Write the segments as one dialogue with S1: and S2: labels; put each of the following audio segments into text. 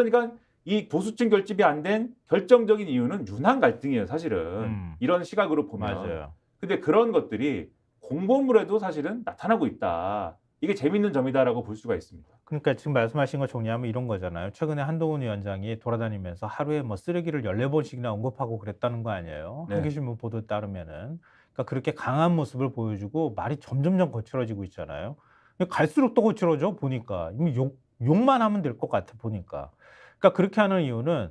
S1: 그러니까 이 보수층 결집이 안 된 결정적인 이유는 윤한 갈등이에요, 사실은. 이런 시각으로 보면.
S2: 맞아요.
S1: 근데 그런 것들이 공보물에도 사실은 나타나고 있다. 이게 재밌는 점이다라고 볼 수가 있습니다.
S2: 그러니까 지금 말씀하신 거 정리하면 이런 거잖아요. 최근에 한동훈 위원장이 돌아다니면서 하루에 뭐 쓰레기를 14번씩이나 언급하고 그랬다는 거 아니에요.
S1: 네.
S2: 한겨신문 보도에 따르면은. 그러니까 그렇게 강한 모습을 보여주고 말이 점점점 거칠어지고 있잖아요. 갈수록 더 거칠어져 보니까. 이미 욕만 하면 될 것 같아 보니까. 그러니까 그렇게 하는 이유는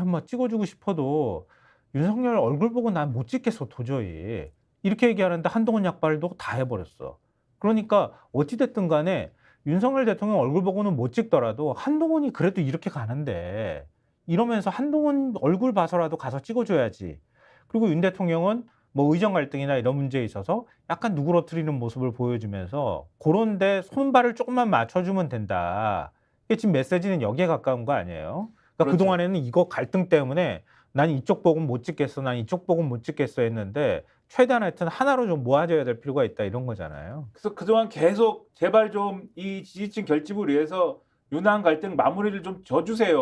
S2: 뭐 찍어주고 싶어도 윤석열 얼굴 보고 난 못 찍겠어 도저히. 이렇게 얘기하는데 한동훈 약발도 다 해버렸어. 그러니까 어찌 됐든 간에 윤석열 대통령 얼굴 보고는 못 찍더라도 한동훈이 그래도 이렇게 가는데 이러면서 한동훈 얼굴 봐서라도 가서 찍어줘야지. 그리고 윤 대통령은 뭐 의정 갈등이나 이런 문제에 있어서 약간 누그러뜨리는 모습을 보여주면서 그런데 손발을 조금만 맞춰주면 된다. 이게 지금 메시지는 여기에 가까운 거 아니에요? 그러니까
S1: 그렇죠.
S2: 그동안에는 이거 갈등 때문에 난 이쪽 복은 못 찍겠어, 난 이쪽 복은 못 찍겠어 했는데 최대한 하여튼 하나로 좀 모아져야 될 필요가 있다 이런 거잖아요.
S1: 그래서 그동안 계속 제발 좀 이 지지층 결집을 위해서 윤한 갈등 마무리를 좀 져주세요.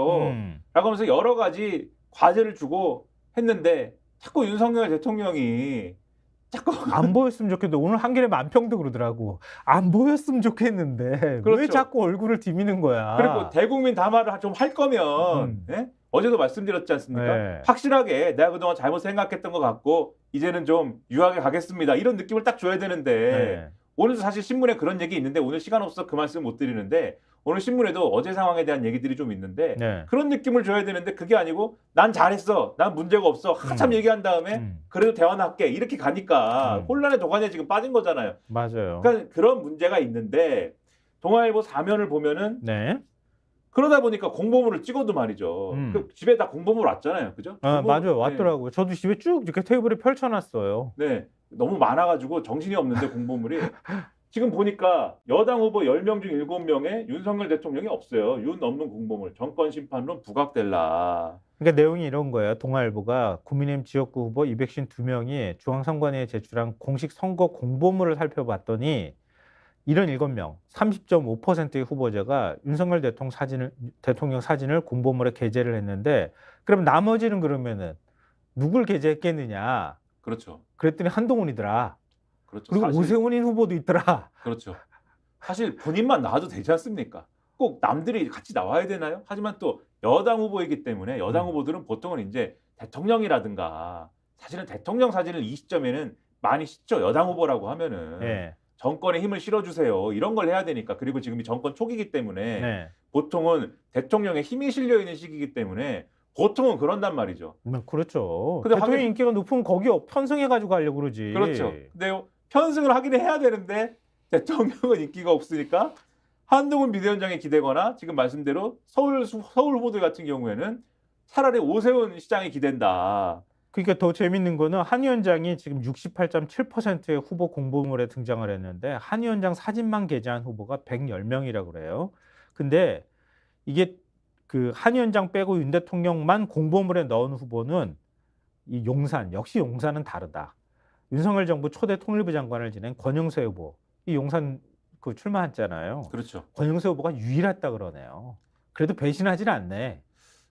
S1: 라고 하면서 여러 가지 과제를 주고 했는데 자꾸 윤석열 대통령이 자꾸
S2: 안 보였으면 좋겠는데 오늘 한겨레 만평도 그러더라고. 안 보였으면 좋겠는데
S1: 그렇죠.
S2: 왜 자꾸 얼굴을 디미는 거야.
S1: 그리고 대국민 담화를 좀 할 거면 예? 어제도 말씀드렸지 않습니까?
S2: 네.
S1: 확실하게 내가 그동안 잘못 생각했던 것 같고 이제는 좀 유하게 가겠습니다. 이런 느낌을 딱 줘야 되는데
S2: 네.
S1: 오늘도 사실 신문에 그런 얘기 있는데 오늘 시간 없어서 그 말씀 못 드리는데 오늘 신문에도 어제 상황에 대한 얘기들이 좀 있는데
S2: 네.
S1: 그런 느낌을 줘야 되는데 그게 아니고 난 잘했어. 난 문제가 없어. 한참 얘기한 다음에 그래도 대화는 할게. 이렇게 가니까 혼란의 도가니에 지금 빠진 거잖아요.
S2: 맞아요.
S1: 그러니까 그런 문제가 있는데 동아일보 사면을 보면은
S2: 네.
S1: 그러다 보니까 공보물을 찍어도 말이죠. 그 집에 다 공보물 왔잖아요. 그죠?
S2: 아,
S1: 공보-
S2: 맞아요. 왔더라고요. 저도 집에 쭉 이렇게 테이블에 펼쳐놨어요.
S1: 네. 너무 많아가지고 정신이 없는데 공보물이. 지금 보니까 여당 후보 10명 중 7명에 윤석열 대통령이 없어요. 윤 없는 공보물. 정권 심판론 부각될라.
S2: 그러니까 내용이 이런 거예요. 동아일보가 국민의힘 지역구 후보 252명이 중앙선관위에 제출한 공식 선거 공보물을 살펴봤더니 이런 7명, 30.5%의 후보자가 윤석열 대통령 사진을 공보물에 게재를 했는데 그럼 나머지는 그러면은 누굴 게재했겠느냐?
S1: 그렇죠.
S2: 그랬더니 한동훈이더라.
S1: 그렇죠.
S2: 그리고
S1: 사실-
S2: 오세훈인 후보도 있더라.
S1: 그렇죠. 사실 본인만 나와도 되지 않습니까? 꼭 남들이 같이 나와야 되나요? 하지만 또 여당 후보이기 때문에 여당 후보들은 보통은 이제 대통령이라든가 사실은 대통령 사진을 이 시점에는 많이 싣죠. 여당 후보라고 하면은
S2: 네.
S1: 정권에 힘을 실어주세요. 이런 걸 해야 되니까. 그리고 지금이 정권 초기이기 때문에
S2: 네.
S1: 보통은 대통령에 힘이 실려 있는 시기이기 때문에 보통은 그런단 말이죠.
S2: 그렇죠.
S1: 근데
S2: 대통령
S1: 하긴-
S2: 인기가 높으면 거기 편승해가지고 가려고 그러지.
S1: 그렇죠. 근데 편승을 하긴 해야 되는데 대통령은 인기가 없으니까 한동훈 비대위원장에 기대거나 지금 말씀대로 서울 후보들 같은 경우에는 차라리 오세훈 시장이 기댄다.
S2: 그러니까 더 재밌는 거는 한 위원장이 지금 68.7%의 후보 공보물에 등장을 했는데 한 위원장 사진만 게재한 후보가 110명이라고 그래요. 근데 이게 그 한 위원장 빼고 윤 대통령만 공보물에 넣은 후보는 이 용산, 역시 용산은 다르다. 윤석열 정부 초대 통일부 장관을 지낸 권영세 후보, 이 용산 그 출마했잖아요.
S1: 그렇죠.
S2: 권영세 후보가 유일했다 그러네요. 그래도 배신하진 않네.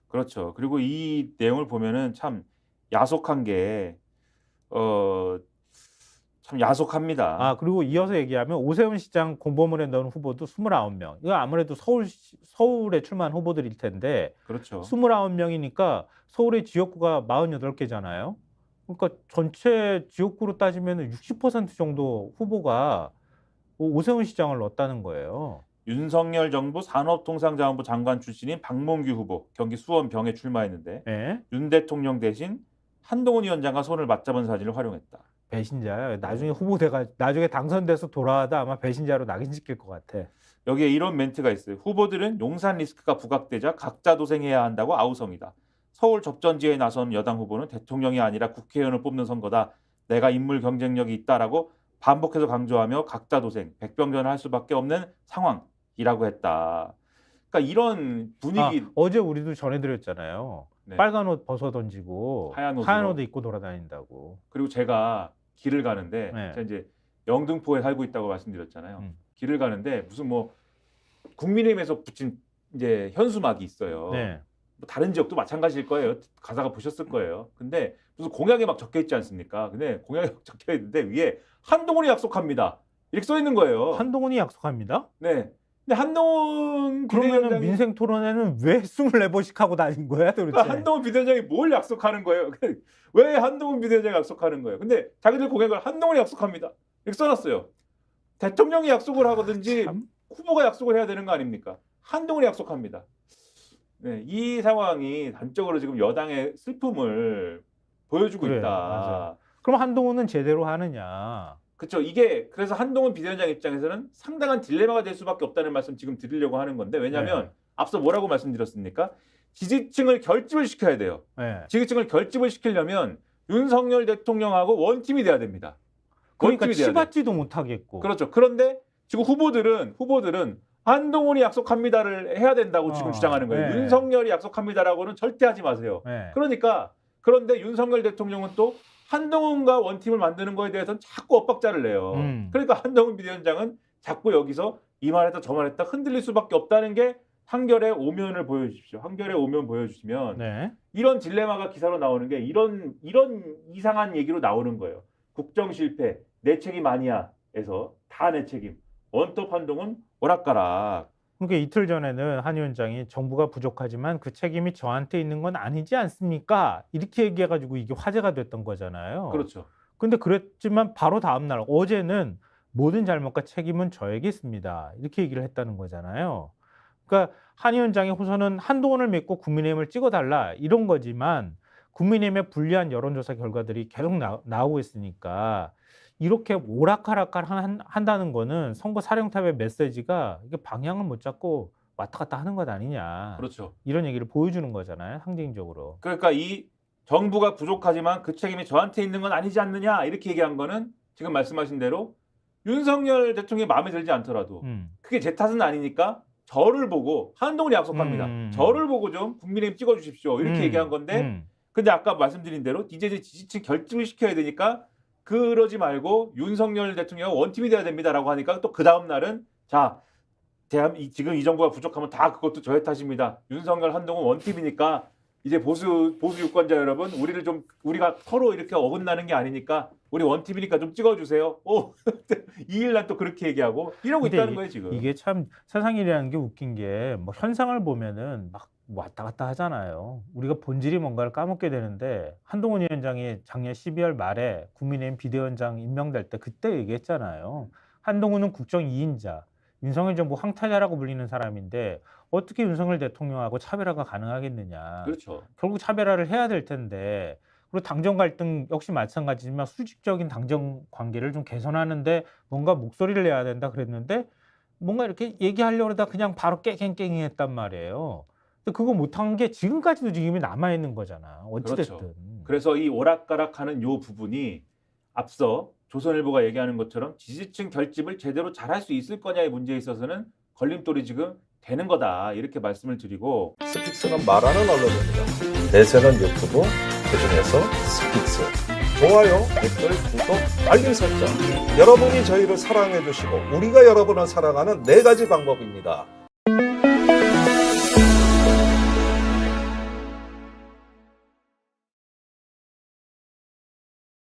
S1: 그렇죠. 그리고 이 내용을 보면은 참 야속한 게 참 야속합니다.
S2: 아, 그리고 이어서 얘기하면 오세훈 시장 공보물에 넣은 후보도 29명. 이거 아무래도 서울에 출마한 후보들일 텐데
S1: 그렇죠.
S2: 29명이니까 서울의 지역구가 48개잖아요. 그러니까 전체 지역구로 따지면 60% 정도 후보가 오세훈 시장을 넣었다는 거예요.
S1: 윤석열 정부 산업통상자원부 장관 출신인 박mon규 후보 경기 수원 병에 출마했는데
S2: 네?
S1: 윤 대통령 대신 한동훈 위원장과 손을 맞잡은 사진을 활용했다.
S2: 배신자야. 나중에 나중에 당선돼서 돌아와도 아마 배신자로 낙인 찍힐 것 같아.
S1: 여기에 이런 멘트가 있어요. 후보들은 용산 리스크가 부각되자 각자 도생해야 한다고 아우성이다. 서울 접전지에 나선 여당 후보는 대통령이 아니라 국회의원을 뽑는 선거다. 내가 인물 경쟁력이 있다라고 반복해서 강조하며 각자 도생, 백병전을 할 수밖에 없는 상황이라고 했다. 그러니까 이런 분위기.
S2: 어제 우리도 전해드렸잖아요.
S1: 네.
S2: 빨간 옷 벗어 던지고
S1: 하얀
S2: 하얀
S1: 옷으로.
S2: 옷 입고 돌아다닌다고.
S1: 그리고 제가 길을 가는데
S2: 네.
S1: 제가 이제 영등포에 살고 있다고 말씀드렸잖아요.
S2: 음.
S1: 길을 가는데 무슨 뭐 국민의힘에서 붙인 이제 현수막이 있어요.
S2: 네.
S1: 뭐 다른 지역도 마찬가지일 거예요. 가사가 보셨을 거예요. 근데 무슨 공약에 막 적혀 있지 않습니까? 근데 공약에 막 적혀 있는데 위에 한동훈이 약속합니다. 이렇게 써 있는 거예요.
S2: 한동훈이 약속합니다.
S1: 네. 근데 한동훈
S2: 그러면은
S1: 비대위원장이
S2: 민생 토론회는 왜 24번씩 하고 다닌 거야, 도대체?
S1: 그러니까 한동훈 비대위원장이 뭘 약속하는 거예요? 왜 한동훈 비대위원장이 약속하는 거예요? 근데 자기들 공약을 한동훈이 약속합니다. 이렇게 써놨어요. 대통령이 약속을 하거든지
S2: 참.
S1: 후보가 약속을 해야 되는 거 아닙니까? 한동훈이 약속합니다. 네, 이 상황이 단적으로 지금 여당의 슬픔을 보여주고
S2: 그래요.
S1: 있다.
S2: 맞아요. 그럼 한동훈은 제대로 하느냐?
S1: 그렇죠. 이게 그래서 한동훈 비대위원장 입장에서는 상당한 딜레마가 될 수밖에 없다는 말씀 지금 드리려고 하는 건데 왜냐하면
S2: 네.
S1: 앞서 뭐라고 말씀드렸습니까? 지지층을 결집을 시켜야 돼요.
S2: 네.
S1: 지지층을 결집을 시키려면 윤석열 대통령하고 원팀이 돼야 됩니다.
S2: 그러니까
S1: 원팀이 돼야 돼요.
S2: 치받지도 못하겠고.
S1: 그렇죠. 그런데 지금 후보들은 한동훈이 약속합니다를 해야 된다고 지금 주장하는 거예요.
S2: 네.
S1: 윤석열이 약속합니다라고는 절대 하지 마세요.
S2: 네.
S1: 그런데 윤석열 대통령은 또 한동훈과 원팀을 만드는 거에 대해서는 자꾸 엇박자를 내요. 그러니까 한동훈 비대위원장은 자꾸 여기서 이 말했다 저 말했다 흔들릴 수밖에 없다는 게 한결의 오면을 보여주십시오. 한결의 오면 보여주시면
S2: 네.
S1: 이런 딜레마가 기사로 나오는 게 이런 이상한 얘기로 나오는 거예요. 국정 실패 내 책임 아니야에서 다 내 책임. 원톱 한동훈 오락가락.
S2: 그러니까 이틀 전에는 한 위원장이 정부가 부족하지만 그 책임이 저한테 있는 건 아니지 않습니까? 이렇게 얘기해가지고 이게 화제가 됐던 거잖아요.
S1: 그렇죠.
S2: 근데 그랬지만 바로 다음 날 어제는 모든 잘못과 책임은 저에게 있습니다. 이렇게 얘기를 했다는 거잖아요. 그러니까 한 위원장의 호소는 한동훈을 믿고 국민의힘을 찍어달라 이런 거지만 국민의힘의 불리한 여론조사 결과들이 계속 나오고 있으니까 이렇게 오락가락 한다는 거는 선거 사령탑의 메시지가 이게 방향을 못 잡고 왔다 갔다 하는 것 아니냐.
S1: 그렇죠.
S2: 이런 얘기를 보여주는 거잖아요. 상징적으로.
S1: 그러니까 이 정부가 부족하지만 그 책임이 저한테 있는 건 아니지 않느냐 이렇게 얘기한 거는 지금 말씀하신 대로 윤석열 대통령이 마음에 들지 않더라도 그게 제 탓은 아니니까 저를 보고 한동훈이 약속합니다. 저를 보고 좀 국민의힘 찍어주십시오. 이렇게 얘기한 건데 근데 아까 말씀드린 대로 이제 지지층 결집을 시켜야 되니까 그러지 말고 윤석열 대통령 원팀이 돼야 됩니다라고 하니까 또 그 다음 날은 자 지금 이 정부가 부족하면 다 그것도 저의 탓입니다. 윤석열 한동훈 원팀이니까 이제 보수 유권자 여러분 우리가 서로 이렇게 어긋나는 게 아니니까 우리 원팀이니까 좀 찍어주세요. 이일 날 또 그렇게 얘기하고 이러고 있다는 거예요 지금.
S2: 이게 참 세상이라는 게 웃긴 게 뭐 현상을 보면은 막 왔다 갔다 하잖아요. 우리가 본질이 뭔가를 까먹게 되는데 한동훈 위원장이 작년 12월 말에 국민의힘 비대위원장 임명될 때 그때 얘기했잖아요. 한동훈은 국정 2인자, 윤석열 정부 황타자라고 불리는 사람인데 어떻게 윤석열 대통령하고 차별화가 가능하겠느냐.
S1: 그렇죠.
S2: 결국 차별화를 해야 될 텐데 그리고 당정 갈등 역시 마찬가지지만 수직적인 당정 관계를 좀 개선하는데 뭔가 목소리를 내야 된다 그랬는데 뭔가 이렇게 얘기하려고 하다 그냥 바로 깨갱깽이 했단 말이에요. 근데 그거 못한 게 지금까지도 지금이 남아있는 거잖아. 어찌됐든.
S1: 그렇죠. 그래서 이 오락가락하는 요 부분이 앞서 조선일보가 얘기하는 것처럼 지지층 결집을 제대로 잘할 수 있을 거냐의 문제에 있어서는 걸림돌이 지금 되는 거다 이렇게 말씀을 드리고
S3: 스픽스는 말하는 언론입니다. 대세는 유튜브, 그중에서 스픽스. 좋아요, 댓글, 구독, 알림 설정. 여러분이 저희를 사랑해 주시고 우리가 여러분을 사랑하는 4가지 방법입니다.